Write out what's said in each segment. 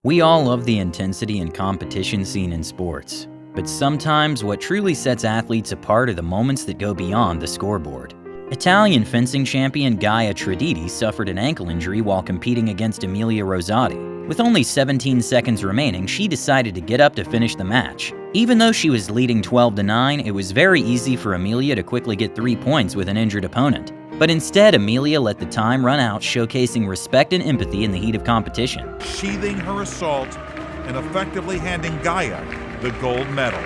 We all love the intensity and competition seen in sports, but sometimes what truly sets athletes apart are the moments that go beyond the scoreboard. Italian fencing champion Gaia Tredidi suffered an ankle injury while competing against Emilia Rosati. With only 17 seconds remaining, she decided to get up to finish the match. Even though she was leading 12-9, it was very easy for Emilia to quickly get 3 points with an injured opponent. But instead, Emilia let the time run out, showcasing respect and empathy in the heat of competition. Sheathing her assault and effectively handing Gaia the gold medal.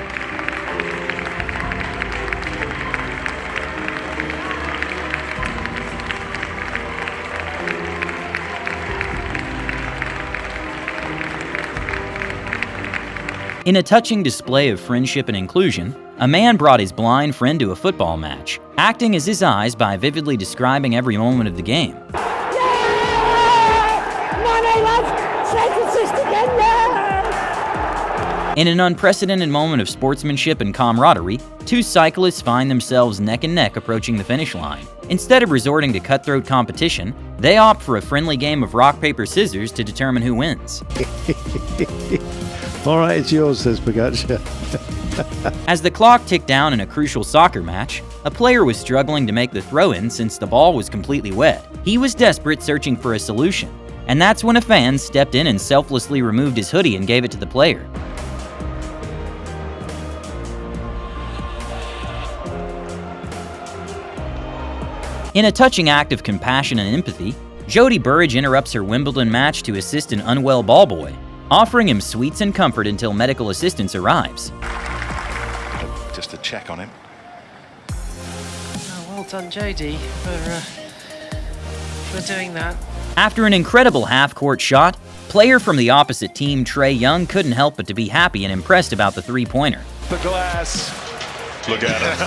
In a touching display of friendship and inclusion, a man brought his blind friend to a football match, acting as his eyes by vividly describing every moment of the game. In an unprecedented moment of sportsmanship and camaraderie, two cyclists find themselves neck and neck approaching the finish line. Instead of resorting to cutthroat competition, they opt for a friendly game of rock, paper, scissors to determine who wins. All right, it's yours, says Pagaccia. As the clock ticked down in a crucial soccer match, a player was struggling to make the throw-in since the ball was completely wet. He was desperate, searching for a solution. And that's when a fan stepped in and selflessly removed his hoodie and gave it to the player. In a touching act of compassion and empathy, Jodie Burridge interrupts her Wimbledon match to assist an unwell ball boy, offering him sweets and comfort until medical assistance arrives. Just a check on him. Oh, well done, Jodie, for doing that. After an incredible half-court shot, player from the opposite team, Trey Young, couldn't help but to be happy and impressed about the three-pointer. The glass. Look at him.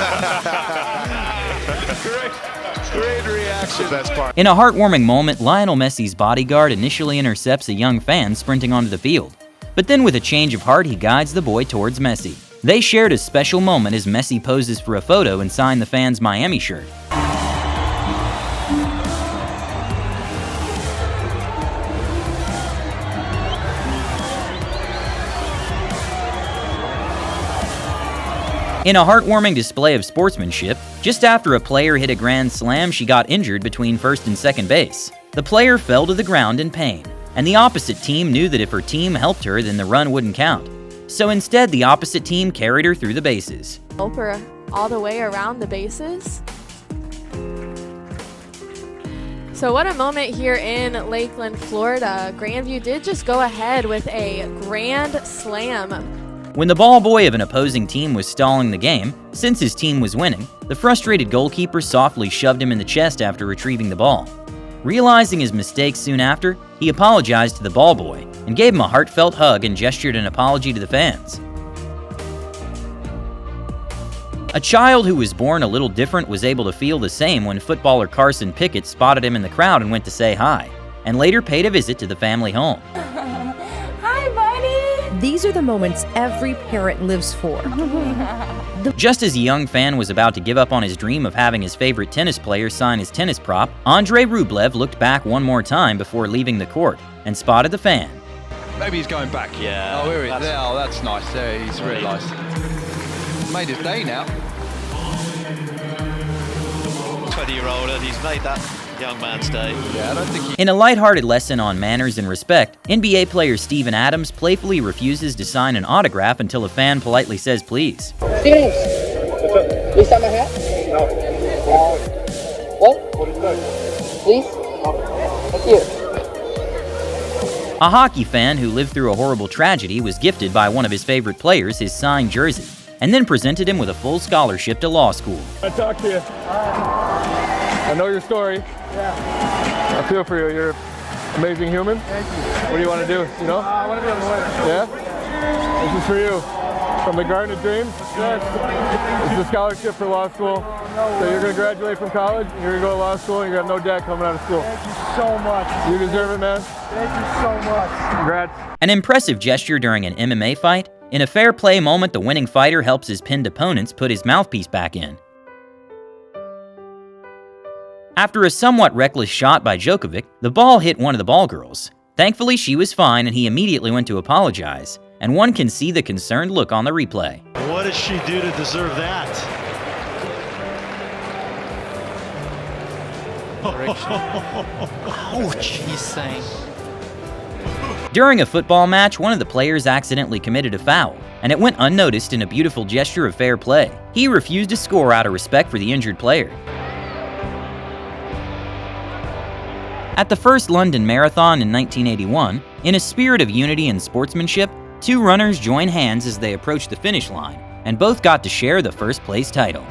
Great reaction. Best part. In a heartwarming moment, Lionel Messi's bodyguard initially intercepts a young fan sprinting onto the field. But then with a change of heart, he guides the boy towards Messi. They shared a special moment as Messi poses for a photo and signed the fan's Miami shirt. In a heartwarming display of sportsmanship, just after a player hit a grand slam, she got injured between first and second base. The player fell to the ground in pain, and the opposite team knew that if her team helped her, then the run wouldn't count. So instead, the opposite team carried her through the bases. Help her all the way around the bases. So what a moment here in Lakeland, Florida. Grandview did just go ahead with a grand slam. When the ball boy of an opposing team was stalling the game, since his team was winning, the frustrated goalkeeper softly shoved him in the chest after retrieving the ball. Realizing his mistake soon after, he apologized to the ball boy and gave him a heartfelt hug and gestured an apology to the fans. A child who was born a little different was able to feel the same when footballer Carson Pickett spotted him in the crowd and went to say hi, and later paid a visit to the family home. These are the moments every parent lives for. Just as a young fan was about to give up on his dream of having his favorite tennis player sign his tennis prop, Andrei Rublev looked back one more time before leaving the court and spotted the fan. Maybe he's going back. Yeah. Oh, here he is. Oh, that's nice. There, he's realised. Made his day now. 20-year-old, and he's made that young man's day. Yeah, I don't think he... In a lighthearted lesson on manners and respect, NBA player Steven Adams playfully refuses to sign an autograph until a fan politely says please. James, please sign my hat? No. What? Please? Thank you. A hockey fan who lived through a horrible tragedy was gifted by one of his favorite players his signed jersey, and then presented him with a full scholarship to law school. I talked to you. I know your story. Yeah. I feel for you. You're an amazing human. Thank you. What do you want to do? You know? I want to be on the winner. Yeah? This is for you. From the Garden of Dreams. Yes. This is a scholarship for law school. So you're going to graduate from college, and you're going to go to law school, and you're going to have no debt coming out of school. Thank you so much. You deserve it, man. Thank you so much. Congrats. An impressive gesture during an MMA fight. In a fair play moment, the winning fighter helps his pinned opponents put his mouthpiece back in. After a somewhat reckless shot by Djokovic, the ball hit one of the ball girls. Thankfully, she was fine and he immediately went to apologize, and one can see the concerned look on the replay. What did she do to deserve that? Ouch, he's saying. During a football match, one of the players accidentally committed a foul, and it went unnoticed in a beautiful gesture of fair play. He refused to score out of respect for the injured player. At the first London Marathon in 1981, in a spirit of unity and sportsmanship, two runners joined hands as they approached the finish line, and both got to share the first place title.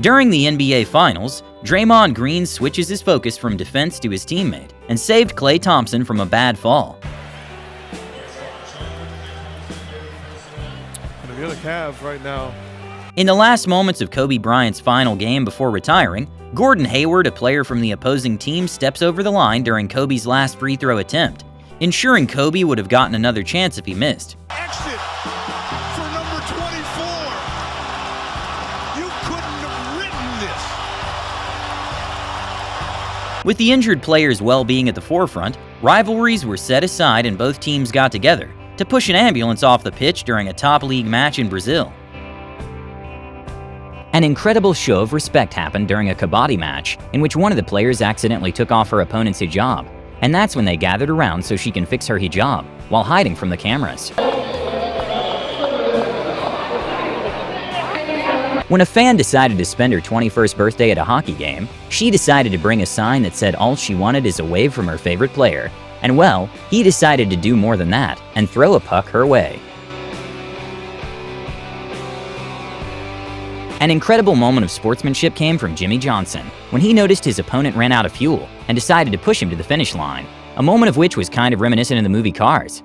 During the NBA Finals, Draymond Green switches his focus from defense to his teammate and saved Klay Thompson from a bad fall. And if you're the Cavs right now. In the last moments of Kobe Bryant's final game before retiring, Gordon Hayward, a player from the opposing team, steps over the line during Kobe's last free throw attempt, ensuring Kobe would have gotten another chance if he missed. Exit for number 24. You couldn't have written this. With the injured player's well-being at the forefront, rivalries were set aside and both teams got together to push an ambulance off the pitch during a top league match in Brazil. An incredible show of respect happened during a kabaddi match in which one of the players accidentally took off her opponent's hijab, and that's when they gathered around so she can fix her hijab while hiding from the cameras. When a fan decided to spend her 21st birthday at a hockey game, she decided to bring a sign that said all she wanted is a wave from her favorite player. And well, he decided to do more than that and throw a puck her way. An incredible moment of sportsmanship came from Jimmy Johnson when he noticed his opponent ran out of fuel and decided to push him to the finish line, a moment of which was kind of reminiscent of the movie Cars.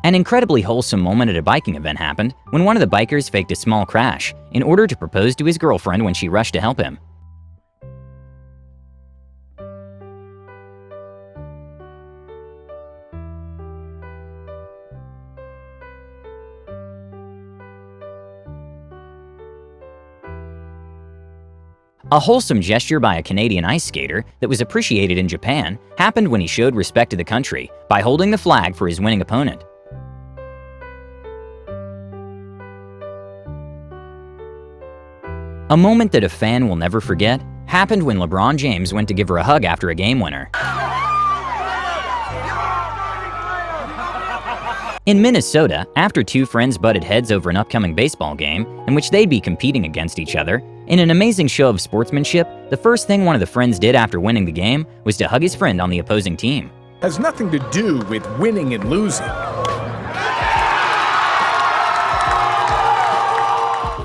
An incredibly wholesome moment at a biking event happened when one of the bikers faked a small crash in order to propose to his girlfriend when she rushed to help him. A wholesome gesture by a Canadian ice skater that was appreciated in Japan happened when he showed respect to the country by holding the flag for his winning opponent. A moment that a fan will never forget happened when LeBron James went to give her a hug after a game winner. In Minnesota, after two friends butted heads over an upcoming baseball game in which they'd be competing against each other, in an amazing show of sportsmanship, the first thing one of the friends did after winning the game was to hug his friend on the opposing team. Has nothing to do with winning and losing.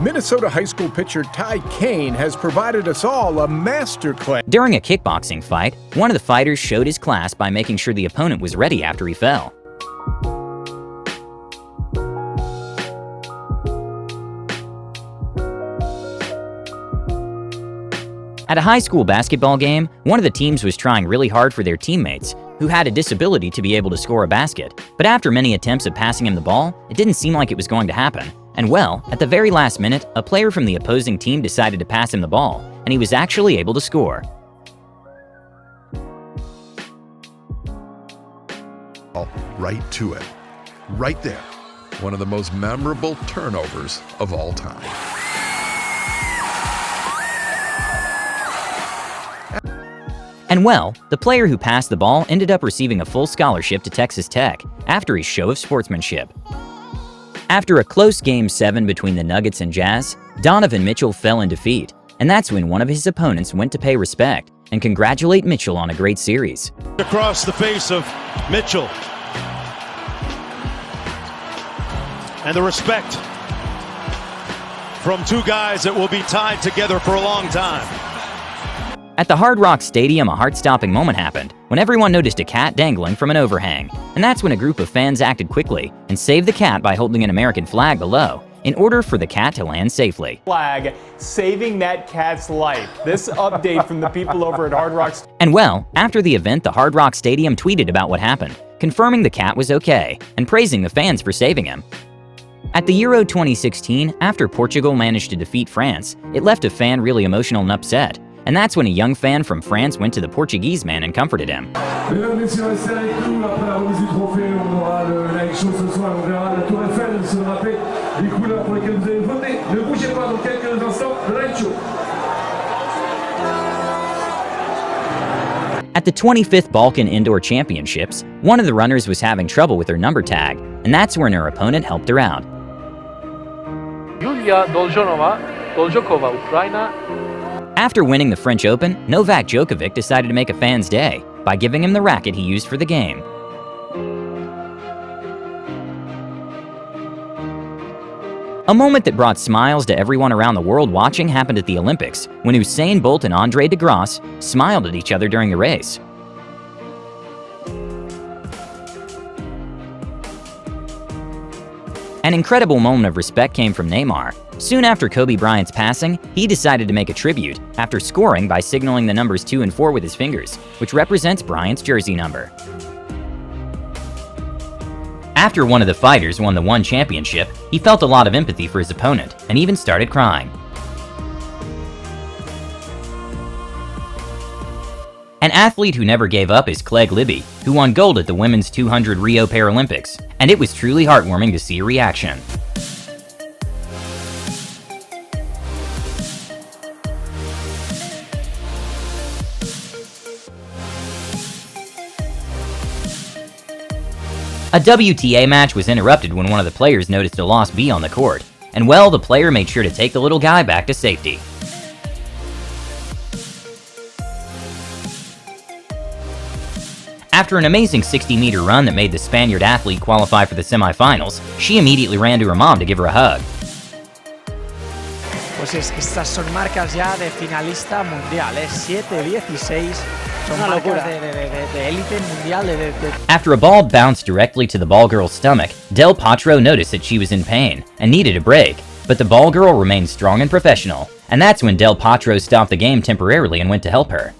Minnesota high school pitcher Ty Kane has provided us all a masterclass. During a kickboxing fight, one of the fighters showed his class by making sure the opponent was ready after he fell. At a high school basketball game, one of the teams was trying really hard for their teammates, who had a disability, to be able to score a basket. But after many attempts at passing him the ball, it didn't seem like it was going to happen. And well, at the very last minute, a player from the opposing team decided to pass him the ball, and he was actually able to score. Right to it. Right there. One of the most memorable turnovers of all time. And well, the player who passed the ball ended up receiving a full scholarship to Texas Tech after his show of sportsmanship. After a close Game 7 between the Nuggets and Jazz, Donovan Mitchell fell in defeat, and that's when one of his opponents went to pay respect and congratulate Mitchell on a great series. Across the face of Mitchell. And the respect from two guys that will be tied together for a long time. At the Hard Rock Stadium, a heart-stopping moment happened when everyone noticed a cat dangling from an overhang. And that's when a group of fans acted quickly and saved the cat by holding an American flag below in order for the cat to land safely. Flag saving that cat's life. This update from the people over at Hard Rock. And well, after the event, the Hard Rock Stadium tweeted about what happened, confirming the cat was okay and praising the fans for saving him. At the Euro 2016, after Portugal managed to defeat France, it left a fan really emotional and upset. And that's when a young fan from France went to the Portuguese man and comforted him. At the 25th Balkan Indoor Championships, one of the runners was having trouble with her number tag, and that's when her opponent helped her out. Yulia Dolzhonova, Ukraine. After winning the French Open, Novak Djokovic decided to make a fan's day by giving him the racket he used for the game. A moment that brought smiles to everyone around the world watching happened at the Olympics when Usain Bolt and Andre de Grasse smiled at each other during the race. An incredible moment of respect came from Neymar. Soon after Kobe Bryant's passing, he decided to make a tribute after scoring by signaling the numbers 2 and 4 with his fingers, which represents Bryant's jersey number. After one of the fighters won the one championship, he felt a lot of empathy for his opponent and even started crying. An athlete who never gave up is Clegg Libby, who won gold at the women's 200 Rio Paralympics, and it was truly heartwarming to see a reaction. A WTA match was interrupted when one of the players noticed a lost bee on the court, and well, the player made sure to take the little guy back to safety. After an amazing 60-meter run that made the Spaniard athlete qualify for the semifinals, she immediately ran to her mom to give her a hug. Pues es que estas son marcas ya de finalista mundial, 7-16, son marcas de élite mundial. After a ball bounced directly to the ball girl's stomach, Del Potro noticed that she was in pain and needed a break, but the ball girl remained strong and professional, and that's when Del Potro stopped the game temporarily and went to help her.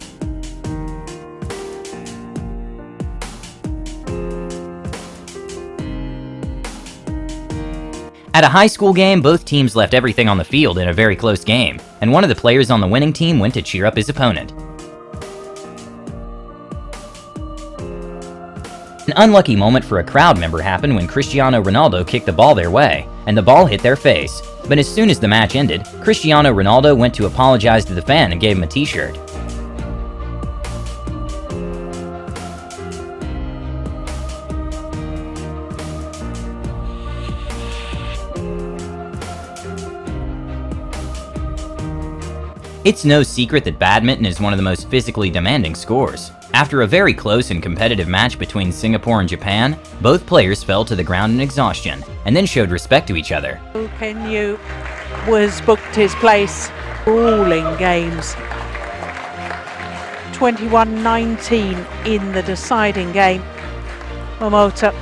At a high school game, both teams left everything on the field in a very close game, and one of the players on the winning team went to cheer up his opponent. An unlucky moment for a crowd member happened when Cristiano Ronaldo kicked the ball their way, and the ball hit their face. But as soon as the match ended, Cristiano Ronaldo went to apologize to the fan and gave him a t-shirt. It's no secret that badminton is one of the most physically demanding sports. After a very close and competitive match between Singapore and Japan, both players fell to the ground in exhaustion and then showed respect to each other. Kenyu was booked his place all in games. 21-19 in the deciding game. Momota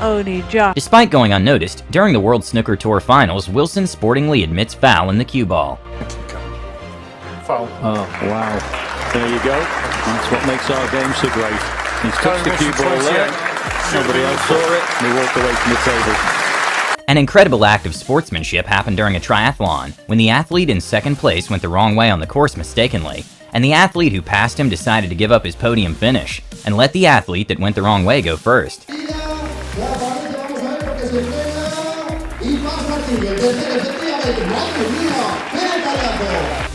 only just. Despite going unnoticed, during the World Snooker Tour Finals, Wilson sportingly admits foul in the cue ball. Foul. Oh, wow. There you go. That's what makes our game so great. He's touched the cue ball there. Nobody else saw it, and he walked away from the table. An incredible act of sportsmanship happened during a triathlon, when the athlete in second place went the wrong way on the course mistakenly, and the athlete who passed him decided to give up his podium finish, and let the athlete that went the wrong way go first.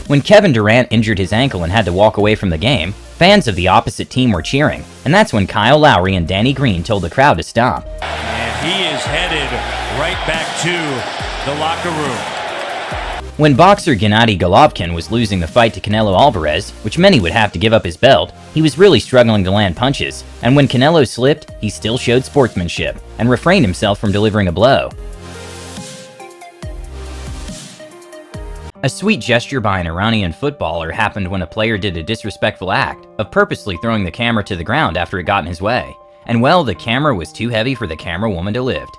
When Kevin Durant injured his ankle and had to walk away from the game, fans of the opposite team were cheering, and that's when Kyle Lowry and Danny Green told the crowd to stop. And he is headed right back to the locker room. When boxer Gennady Golovkin was losing the fight to Canelo Alvarez, which many would have to give up his belt, he was really struggling to land punches, and when Canelo slipped, he still showed sportsmanship and refrained himself from delivering a blow. A sweet gesture by an Iranian footballer happened when a player did a disrespectful act of purposely throwing the camera to the ground after it got in his way. And well, the camera was too heavy for the camera woman to lift.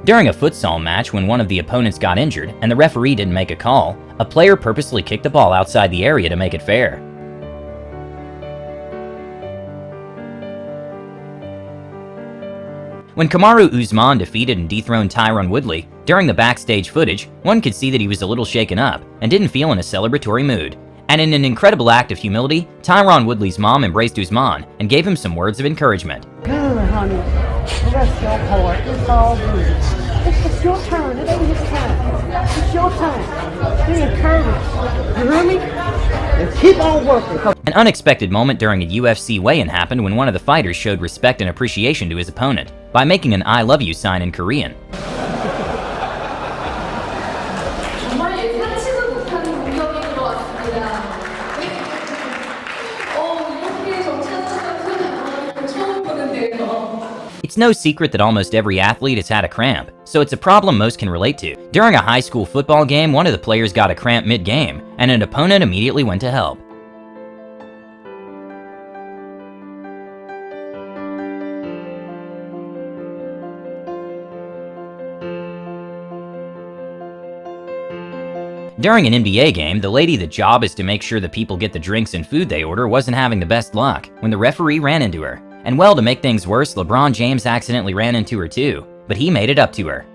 During a futsal match, when one of the opponents got injured and the referee didn't make a call, a player purposely kicked the ball outside the area to make it fair. When Kamaru Usman defeated and dethroned Tyron Woodley, during the backstage footage, one could see that he was a little shaken up and didn't feel in a celebratory mood. And in an incredible act of humility, Tyron Woodley's mom embraced Usman and gave him some words of encouragement. Good, honey. Rest your heart. It's all good. It's your turn. It ain't his time. It's your time. Be encouraged. You hear me? And keep on working. An unexpected moment during a UFC weigh-in happened when one of the fighters showed respect and appreciation to his opponent by making an I love you sign in Korean. It's no secret that almost every athlete has had a cramp, so it's a problem most can relate to. During a high school football game, one of the players got a cramp mid-game, and an opponent immediately went to help. During an NBA game, the lady that's job is to make sure that people get the drinks and food they order wasn't having the best luck when the referee ran into her. And well, to make things worse, LeBron James accidentally ran into her too, but he made it up to her.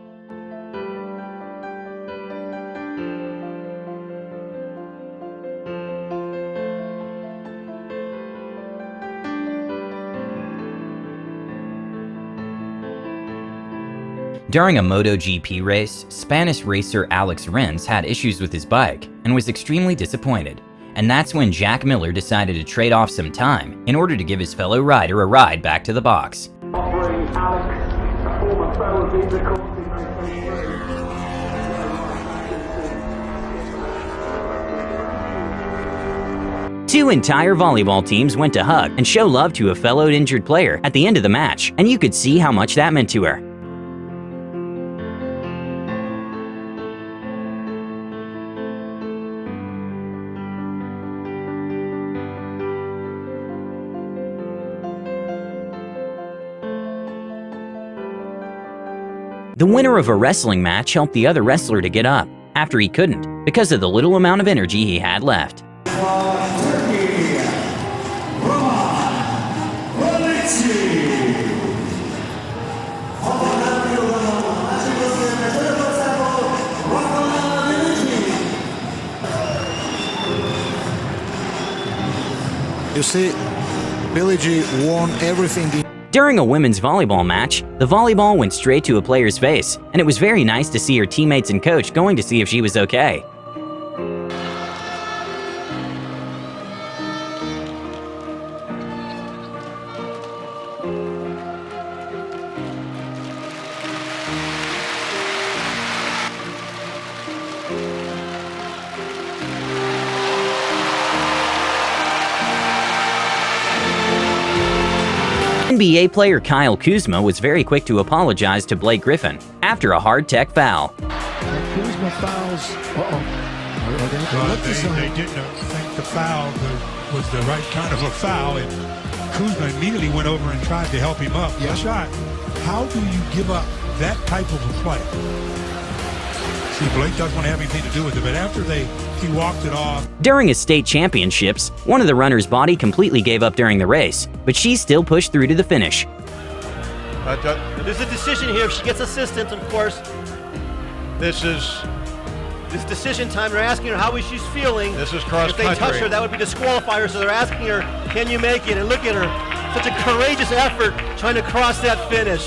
During a MotoGP race, Spanish racer Alex Rins had issues with his bike and was extremely disappointed. And that's when Jack Miller decided to trade off some time in order to give his fellow rider a ride back to the box. Two entire volleyball teams went to hug and show love to a fellow injured player at the end of the match, and you could see how much that meant to her. The winner of a wrestling match helped the other wrestler to get up after he couldn't because of the little amount of energy he had left. You see, Billie G won everything. During a women's volleyball match, the volleyball went straight to a player's face, and it was very nice to see her teammates and coach going to see if she was okay. NBA player Kyle Kuzma was very quick to apologize to Blake Griffin after a hard tech foul. Kuzma fouls. They didn't think the foul was the right kind of a foul, and Kuzma immediately went over and tried to help him up. Yeah. The shot. How do you give up that type of a play? See, Blake doesn't want to have anything to do with it, but after he walked it off. During his state championships, one of the runner's body completely gave up during the race, but she still pushed through to the finish. There's a decision here. If she gets assistance, of course. This decision time. They're asking her how she's feeling. This is cross country. If they touch her, that would be disqualify her. So they're asking her, can you make it? And look at her. Such a courageous effort trying to cross that finish.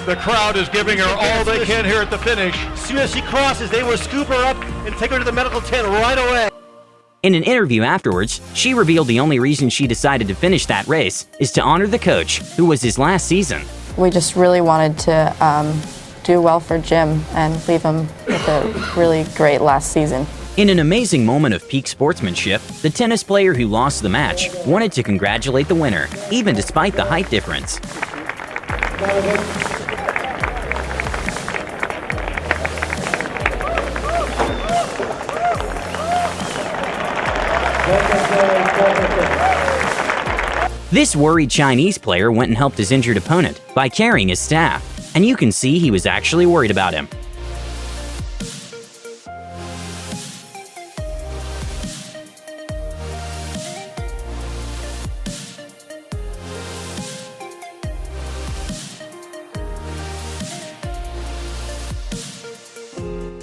The crowd is giving her all they can here at the finish. As soon as she crosses, they will scoop her up and take her to the medical tent right away. In an interview afterwards, she revealed the only reason she decided to finish that race is to honor the coach, who was his last season. We just really wanted to do well for Jim and leave him with a really great last season. In an amazing moment of peak sportsmanship, the tennis player who lost the match wanted to congratulate the winner, even despite the height difference. This worried Chinese player went and helped his injured opponent by carrying his staff. and you can see he was actually worried about him.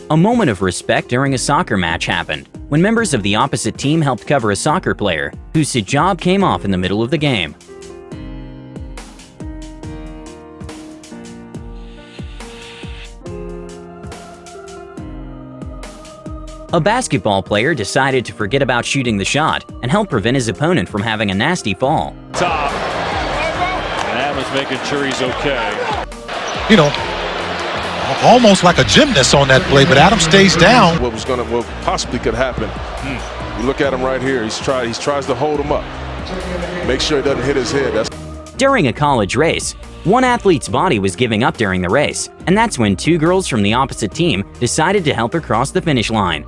A moment of respect during a soccer match happened when members of the opposite team helped cover a soccer player whose hijab came off in the middle of the game. A basketball player decided to forget about shooting the shot and help prevent his opponent from having a nasty fall. Top. And Adam's making sure he's okay. You know, almost like a gymnast on that play, but Adam stays down. What possibly could happen? You look at him right here. He tries to hold him up. Make sure he doesn't hit his head. During a college race, one athlete's body was giving up during the race, and that's when two girls from the opposite team decided to help her cross the finish line.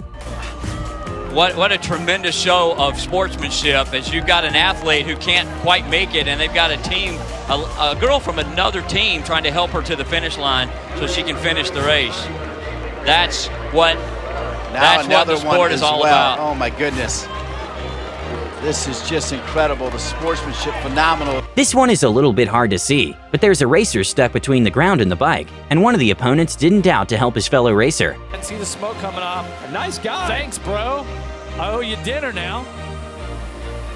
What a tremendous show of sportsmanship, as you've got an athlete who can't quite make it, and they've got a team, a girl from another team trying to help her to the finish line so she can finish the race. That's what the sport is all about. Oh my goodness. This is just incredible. The sportsmanship, phenomenal. This one is a little bit hard to see, but there's a racer stuck between the ground and the bike, and one of the opponents didn't doubt to help his fellow racer. I can see the smoke coming off. Nice guy. Thanks, bro. I owe you dinner now.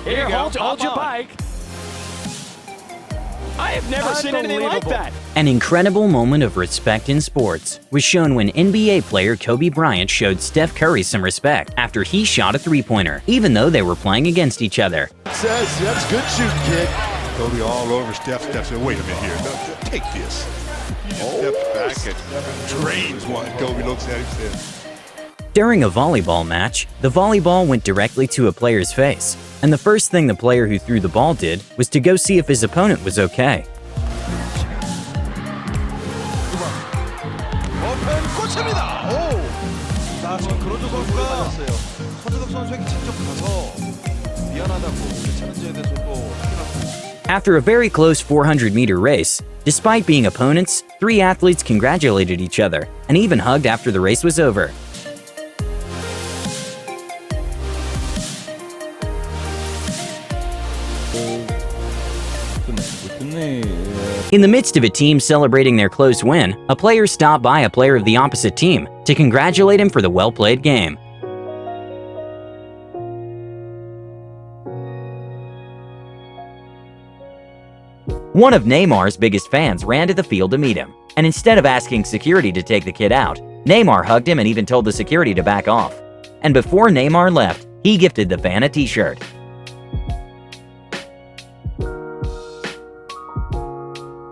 Here, hold your bike. I have never seen anything like that. An incredible moment of respect in sports was shown when NBA player Kobe Bryant showed Steph Curry some respect after he shot a three-pointer, even though they were playing against each other. Says, that's good shooting, kid. Kobe all over Steph. Steph said, wait a minute here. No, take this. He just steps back and drains one. Kobe looks at him and says, during a volleyball match, the volleyball went directly to a player's face, and the first thing the player who threw the ball did was to go see if his opponent was okay. After a very close 400-meter race, despite being opponents, three athletes congratulated each other and even hugged after the race was over. In the midst of a team celebrating their close win, a player stopped by a player of the opposite team to congratulate him for the well-played game. One of Neymar's biggest fans ran to the field to meet him, and instead of asking security to take the kid out, Neymar hugged him and even told the security to back off. And before Neymar left, he gifted the fan a t-shirt.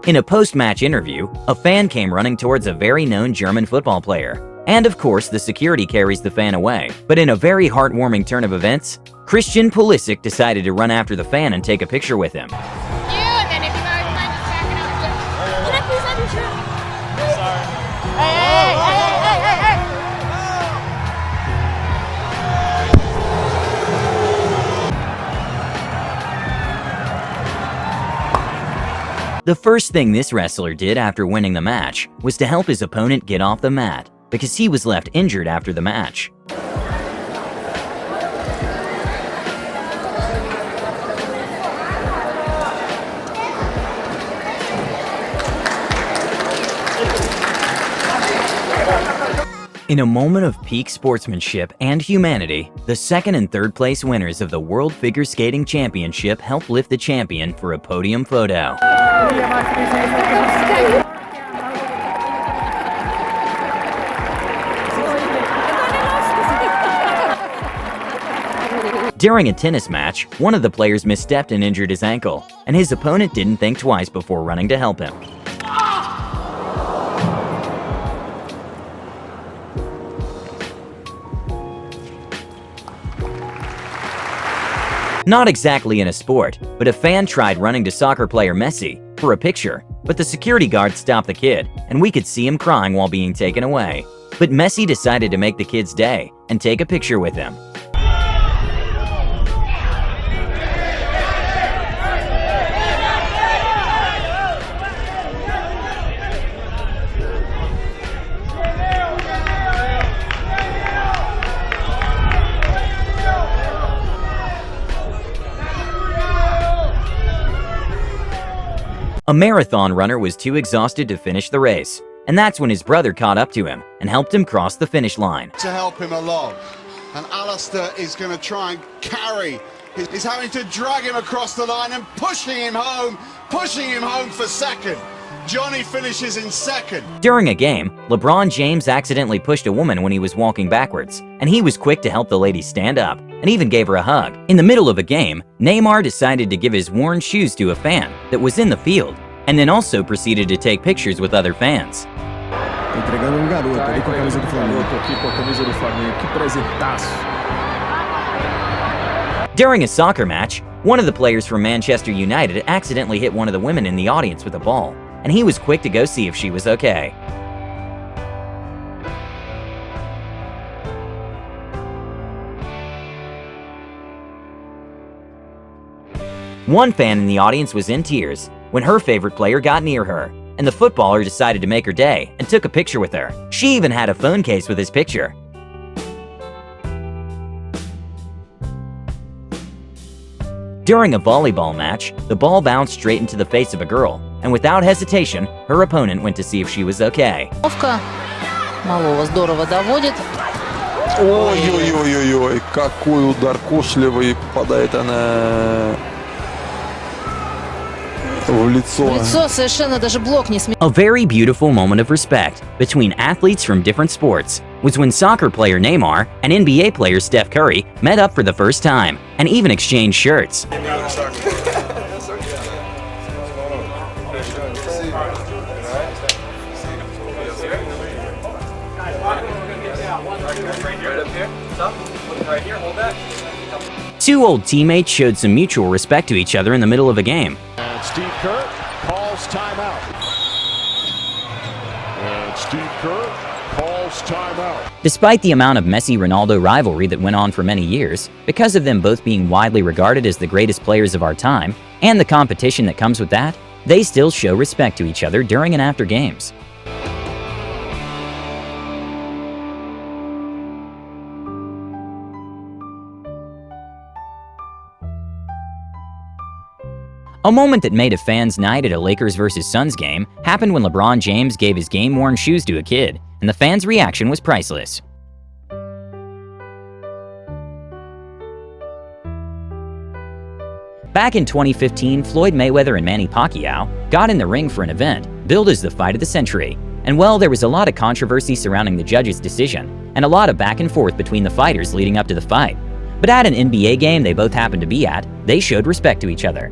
In a post-match interview, a fan came running towards a very known German football player. And of course, the security carries the fan away. But in a very heartwarming turn of events, Christian Pulisic decided to run after the fan and take a picture with him. The first thing this wrestler did after winning the match was to help his opponent get off the mat because he was left injured after the match. In a moment of peak sportsmanship and humanity, the second and third place winners of the World Figure Skating Championship helped lift the champion for a podium photo. During a tennis match, one of the players misstepped and injured his ankle, and his opponent didn't think twice before running to help him. Not exactly in a sport, but a fan tried running to soccer player Messi for a picture, but the security guard stopped the kid, and we could see him crying while being taken away. But Messi decided to make the kid's day and take a picture with him. A marathon runner was too exhausted to finish the race, and that's when his brother caught up to him and helped him cross the finish line. To help him along, and Alistair is going to try and carry. He's having to drag him across the line and pushing him home for second. Johnny finishes in second. During a game, LeBron James accidentally pushed a woman when he was walking backwards, and he was quick to help the lady stand up and even gave her a hug. In the middle of a game, Neymar decided to give his worn shoes to a fan that was in the field, and then also proceeded to take pictures with other fans. Entregando garoto ali com a camisa do Flamengo. Aqui com a camisa do Flamengo. Que presentaço. During a soccer match, one of the players from Manchester United accidentally hit one of the women in the audience with a ball, and he was quick to go see if she was okay. One fan in the audience was in tears when her favorite player got near her, and the footballer decided to make her day and took a picture with her. She even had a phone case with his picture. During a volleyball match, the ball bounced straight into the face of a girl, and without hesitation, her opponent went to see if she was okay. Малого здорово доводит. Ой-ой-ой-ой-ой, какой удар кошлевый, попадает она в лицо. В лицо совершенно даже блок не смел. A very beautiful moment of respect between athletes from different sports was when soccer player Neymar and NBA player Steph Curry met up for the first time and even exchanged shirts. Two old teammates showed some mutual respect to each other in the middle of a game. And Steve Kerr calls timeout. And Steve Kerr calls timeout. Despite the amount of Messi-Ronaldo rivalry that went on for many years, because of them both being widely regarded as the greatest players of our time, and the competition that comes with that, they still show respect to each other during and after games. A moment that made a fan's night at a Lakers vs. Suns game happened when LeBron James gave his game-worn shoes to a kid, and the fans' reaction was priceless. Back in 2015, Floyd Mayweather and Manny Pacquiao got in the ring for an event billed as the fight of the century. And well, there was a lot of controversy surrounding the judge's decision, and a lot of back and forth between the fighters leading up to the fight. But at an NBA game they both happened to be at, they showed respect to each other.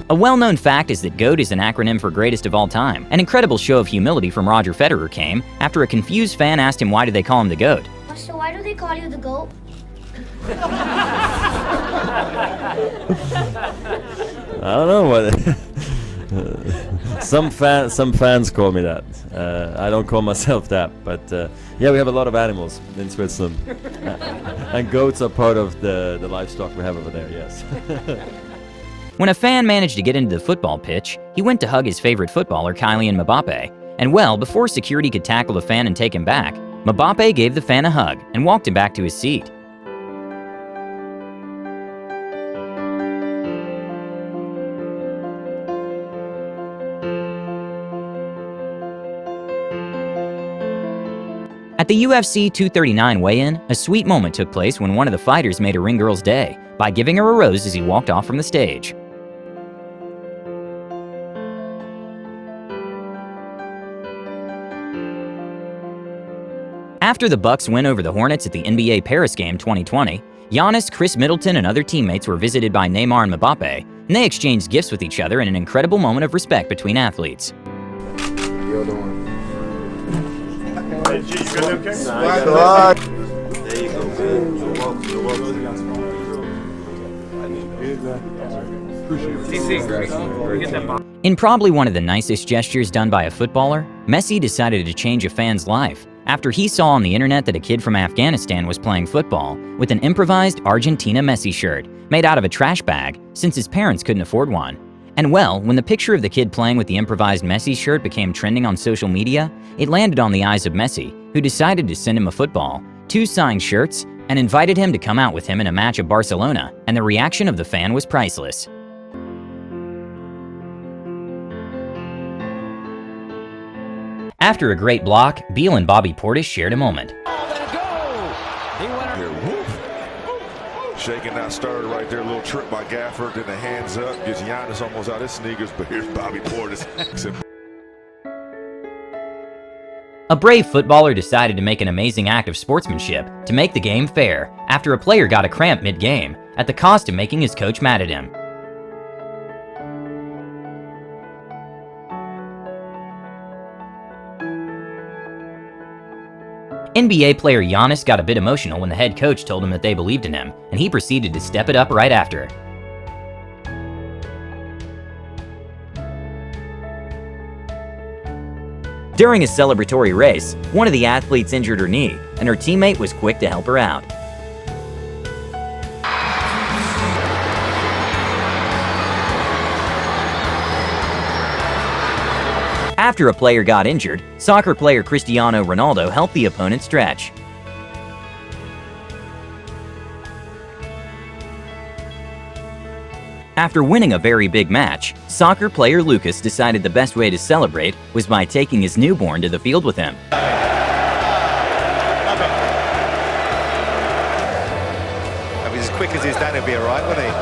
A well-known fact is that GOAT is an acronym for greatest of all time. An incredible show of humility from Roger Federer came after a confused fan asked him why do they call him the GOAT. So why do they call you the GOAT? I don't know what. Some fans call me that. I don't call myself that, but yeah, we have a lot of animals in Switzerland, and goats are part of the livestock we have over there. Yes. When a fan managed to get into the football pitch, he went to hug his favorite footballer, Kylian Mbappe. And well, before security could tackle the fan and take him back, Mbappe gave the fan a hug and walked him back to his seat. At the UFC 239 weigh-in, a sweet moment took place when one of the fighters made a ring girl's day by giving her a rose as he walked off from the stage. After the Bucks win over the Hornets at the NBA Paris game 2020, Giannis, Chris Middleton, and other teammates were visited by Neymar and Mbappe, and they exchanged gifts with each other in an incredible moment of respect between athletes. The other one. Hey, G, you good, okay? There you go, man. You're welcome. You're welcome. In probably one of the nicest gestures done by a footballer, Messi decided to change a fan's life after he saw on the internet that a kid from Afghanistan was playing football with an improvised Argentina Messi shirt made out of a trash bag since his parents couldn't afford one. And well, when the picture of the kid playing with the improvised Messi shirt became trending on social media, it landed on the eyes of Messi, who who decided to send him a football, 2 signed shirts, and invited him to come out with him in a match at Barcelona, and the reaction of the fan was priceless. After a great block, Beal and Bobby Portis shared a moment. Shaking that starter right there, a little trip by Gafford, then the hands up, gets Giannis almost out of his sneakers, but here's Bobby Portis. A brave footballer decided to make an amazing act of sportsmanship to make the game fair after a player got a cramp mid-game, at the cost of making his coach mad at him. NBA player Giannis got a bit emotional when the head coach told him that they believed in him, and he proceeded to step it up right after. During a celebratory race, one of the athletes injured her knee, and her teammate was quick to help her out. After a player got injured, soccer player Cristiano Ronaldo helped the opponent stretch. After winning a very big match, soccer player Lucas decided the best way to celebrate was by taking his newborn to the field with him. If he's as quick as his dad, he'll be all right, wouldn't he?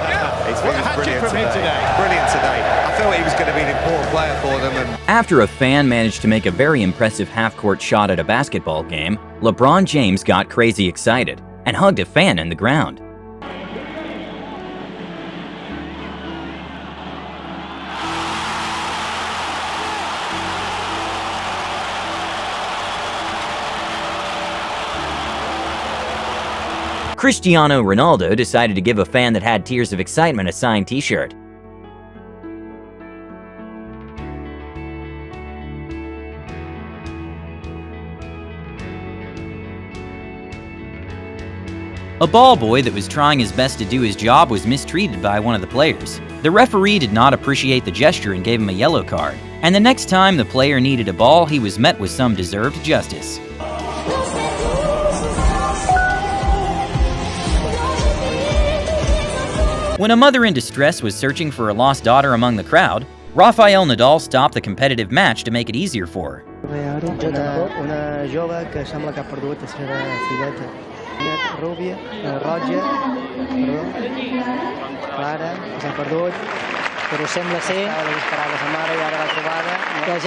He's brilliant from him today. Brilliant today. I felt he was going to be an important player for them. And after a fan managed to make a very impressive half-court shot at a basketball game, LeBron James got crazy excited and hugged a fan in the ground. Cristiano Ronaldo decided to give a fan that had tears of excitement a signed t-shirt. A ball boy that was trying his best to do his job was mistreated by one of the players. The referee did not appreciate the gesture and gave him a yellow card. And the next time the player needed a ball, he was met with some deserved justice. When a mother in distress was searching for a lost daughter among the crowd, Rafael Nadal stopped the competitive match to make it easier for her.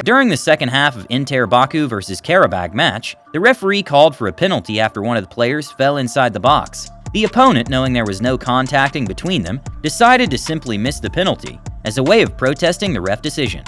During the second half of Inter Baku vs Karabag match, the referee called for a penalty after one of the players fell inside the box. The opponent, knowing there was no contacting between them, decided to simply miss the penalty as a way of protesting the ref decision.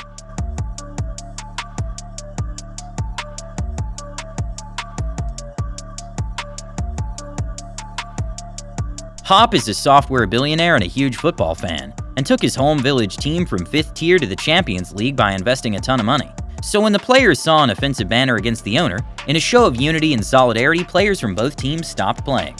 Hop is a software billionaire and a huge football fan, and took his home village team from 5th tier to the Champions League by investing a ton of money. So when the players saw an offensive banner against the owner, in a show of unity and solidarity, players from both teams stopped playing.